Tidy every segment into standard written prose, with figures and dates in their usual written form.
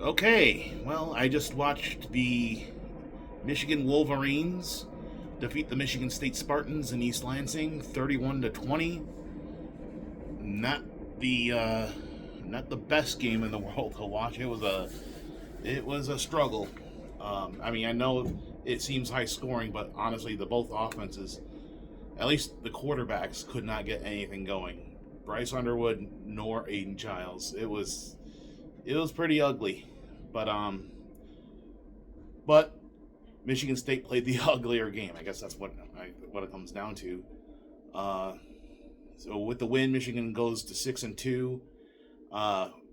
Okay, well, I just watched the Michigan Wolverines defeat the Michigan State Spartans in East Lansing, 31-20. Not the not the best game in the world to watch. It was a struggle. I know it seems high scoring, but honestly, the both offenses, at least the quarterbacks, could not get anything going. Bryce Underwood nor Aiden Childs. It was pretty ugly, but but Michigan State played the uglier game. I guess that's what it comes down to. Uh, so with the win, Michigan goes to 6-2,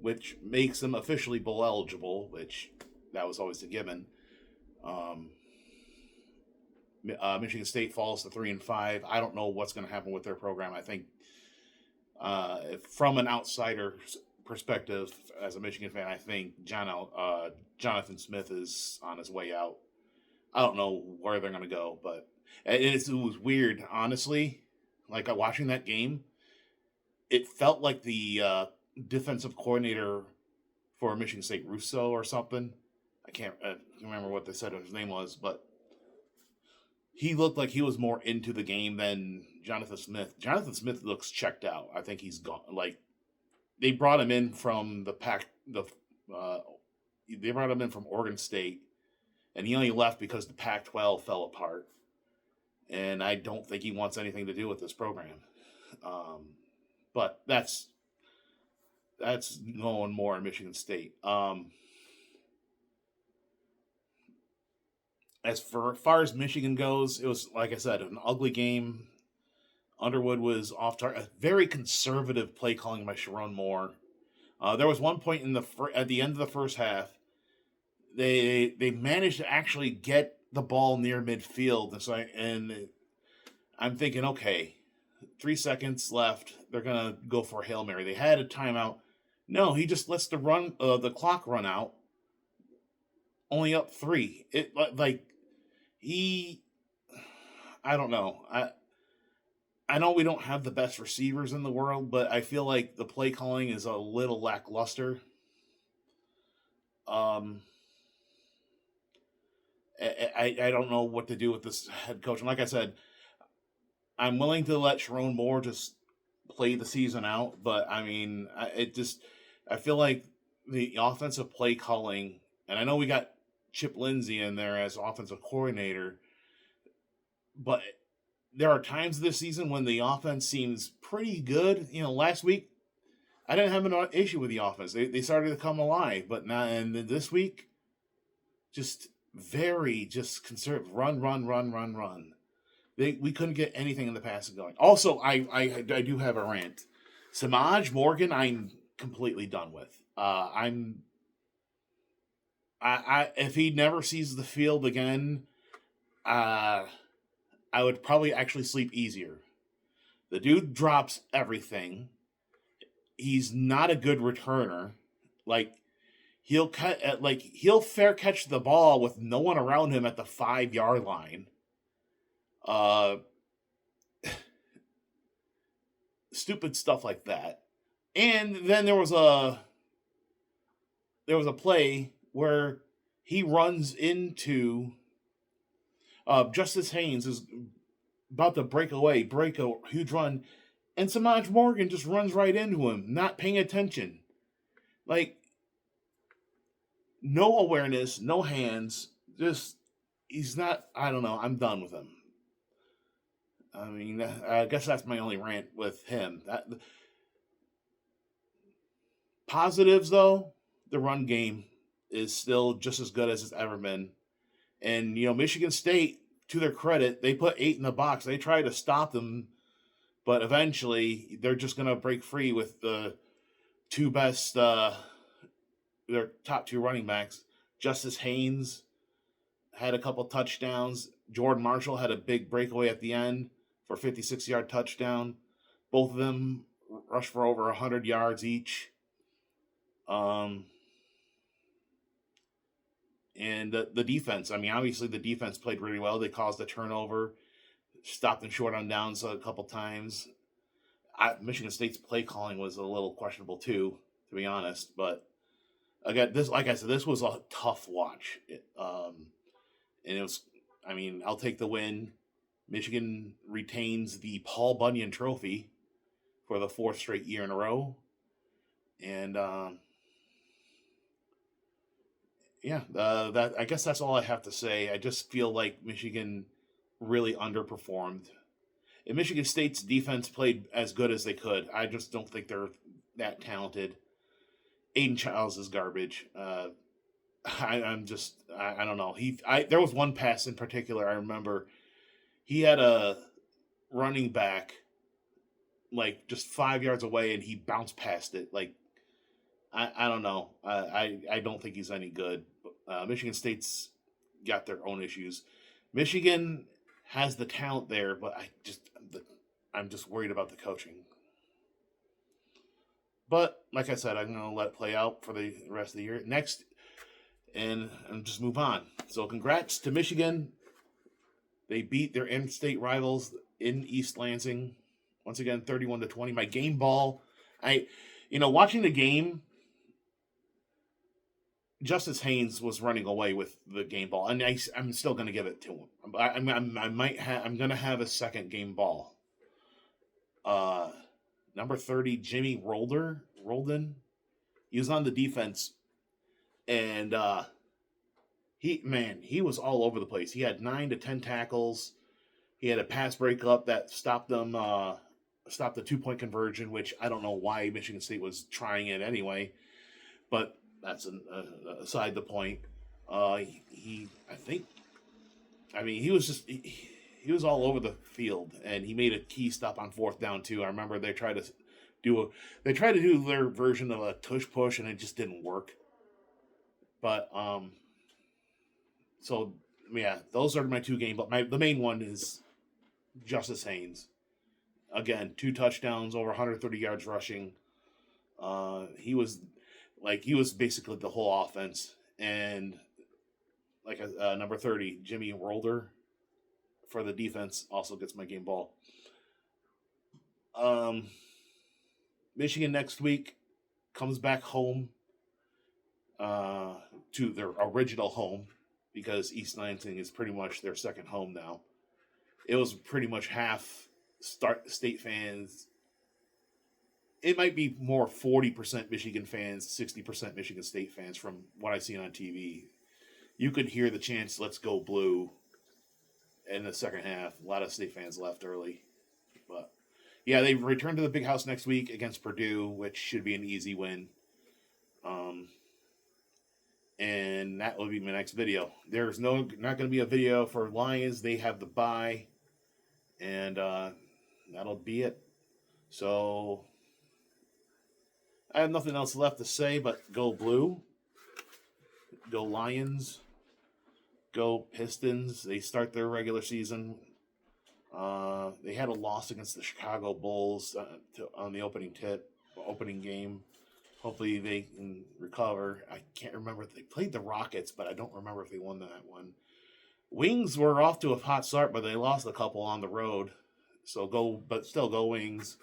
which makes them officially bowl eligible. Which that was always a given. Um, Michigan State falls to 3-5. I don't know what's going to happen with their program. I think from an outsider's perspective, as a Michigan fan, I think Jonathan Smith is on his way out. I don't know where they're going to go, but it was weird, honestly. Like watching that game, it felt like the defensive coordinator for Michigan State, Russo or something. I can't remember what they said his name was, but he looked like he was more into the game than Jonathan Smith. Jonathan Smith looks checked out. I think he's gone. Like they brought him in from uh, they brought him in from Oregon State, and he only left because the Pac-12 fell apart. And I don't think he wants anything to do with this program. Um, but that's going more in Michigan State. As far as Michigan goes, it was like I said, an ugly game. Underwood was off target. A very conservative play calling by Sharon Moore. There was one point at the end of the first half, they managed to actually get the ball near midfield, and I'm thinking, okay, 3 seconds left. They're gonna go for a Hail Mary. They had a timeout. No, he just lets the clock run out. Only up three. It like he, I don't know. I know we don't have the best receivers in the world, but I feel like the play calling is a little lackluster. Um, I don't know what to do with this head coach. And like I said, I'm willing to let Sharon Moore just play the season out, but I mean, I feel like the offensive play calling, and I know we got Chip Lindsey in there as offensive coordinator, but there are times this season when the offense seems pretty good. Last week I didn't have an issue with the offense. They started to come alive, but now and this week, just very just conservative. Run, run, run, run, run. We couldn't get anything in the passing going. Also, I do have a rant. Samaj Morgan, I'm completely done with. If he never sees the field again, I would probably actually sleep easier. The dude drops everything. He's not a good returner. Like he'll fair catch the ball with no one around him at the 5 yard line. Uh, Stupid stuff like that. And then there was a play where he runs into Justice Haynes is about to break a huge run, and Samaj Morgan just runs right into him, not paying attention. Like no awareness, no hands, just he's not. I don't know. I'm done with him. I mean, I guess that's my only rant with him. Positives though, the run game is still just as good as it's ever been. And Michigan State, to their credit, they put 8 in the box. They tried to stop them, but eventually they're just going to break free with the two best, their top two running backs. Justice Haynes had a couple touchdowns. Jordan Marshall had a big breakaway at the end for a 56-yard touchdown. Both of them rushed for over 100 yards each. And the defense, I mean, obviously the defense played really well. They caused a turnover, stopped them short on downs a couple times. Michigan State's play calling was a little questionable too, to be honest. But again, this, like I said, this was a tough watch. And it was, I mean, I'll take the win. Michigan retains the Paul Bunyan Trophy for the fourth straight year in a row. And that I guess that's all I have to say. I just feel like Michigan really underperformed. And Michigan State's defense played as good as they could. I just don't think they're that talented. Aiden Childs is garbage. I don't know. There was one pass in particular I remember. He had a running back like just 5 yards away, and he bounced past it. Like I don't know. I don't think he's any good. Michigan State's got their own issues. Michigan has the talent there, but I'm just worried about the coaching. But like I said, I'm going to let it play out for the rest of the year. Next, and just move on. So congrats to Michigan. They beat their in-state rivals in East Lansing. Once again, 31-20. My game ball, watching the game, Justice Haynes was running away with the game ball, and I'm still going to give it to him. I'm going to have a second game ball. Number 30, Jimmy Roldan. He was on the defense, and he was all over the place. He had 9 to 10 tackles. He had a pass breakup that stopped the 2-point conversion, which I don't know why Michigan State was trying it anyway, but that's aside the point. He was all over the field, and he made a key stop on fourth down too. I remember they tried to do their version of a tush push, and it just didn't work. But so yeah, those are my two games. But the main one is Justice Haynes. Again, 2 touchdowns, over 130 yards rushing. He was basically the whole offense. And like number 30, Jimmy Rolder for the defense also gets my game ball. Michigan next week comes back home to their original home, because East Lansing is pretty much their second home now. It was pretty much half state fans. It might be more 40% Michigan fans, 60% Michigan State fans from what I've seen on TV. You could hear the chants, "Let's go blue," in the second half. A lot of state fans left early. But yeah, they return to the big house next week against Purdue, which should be an easy win. And that will be my next video. There's not going to be a video for Lions. They have the bye. And that'll be it. So I have nothing else left to say but go blue. Go Lions. Go Pistons. They start their regular season. They had a loss against the Chicago Bulls on the opening game. Hopefully they can recover. I can't remember if they played the Rockets, but I don't remember if they won that one. Wings were off to a hot start, but they lost a couple on the road. So still go Wings.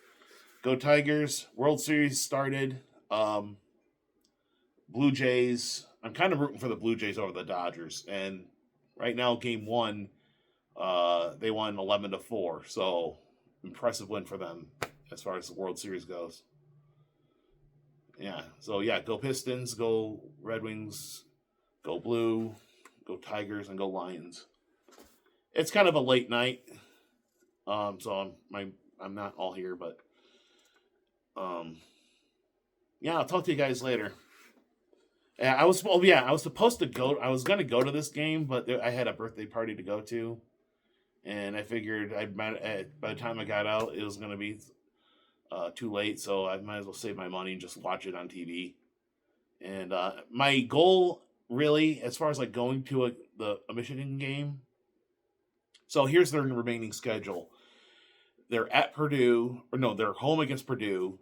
Go Tigers. World Series started. Blue Jays. I'm kind of rooting for the Blue Jays over the Dodgers. And right now, game 1, they won 11-4. So impressive win for them as far as the World Series goes. Yeah. So yeah, go Pistons, go Red Wings, go Blue, go Tigers, and go Lions. It's kind of a late night. So I'm not all here, but yeah, I'll talk to you guys later. I was supposed to go. I was gonna go to this game, but I had a birthday party to go to, and I figured by the time I got out, it was gonna be too late. So I might as well save my money and just watch it on TV. And my goal, really, as far as like going to a Michigan game. So here's their remaining schedule. They're at Purdue, they're home against Purdue.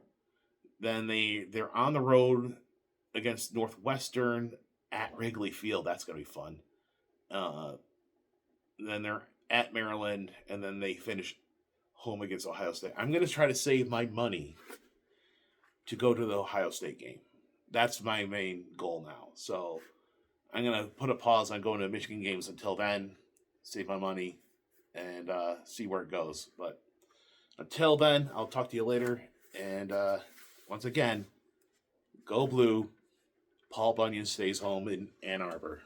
Then they're on the road against Northwestern at Wrigley Field. That's going to be fun. Then they're at Maryland, and then they finish home against Ohio State. I'm going to try to save my money to go to the Ohio State game, that's my main goal now. So I'm gonna put a pause on going to Michigan games until then, save my money, and see where it goes. But until then, I'll talk to you later. And once again, go blue. Paul Bunyan stays home in Ann Arbor.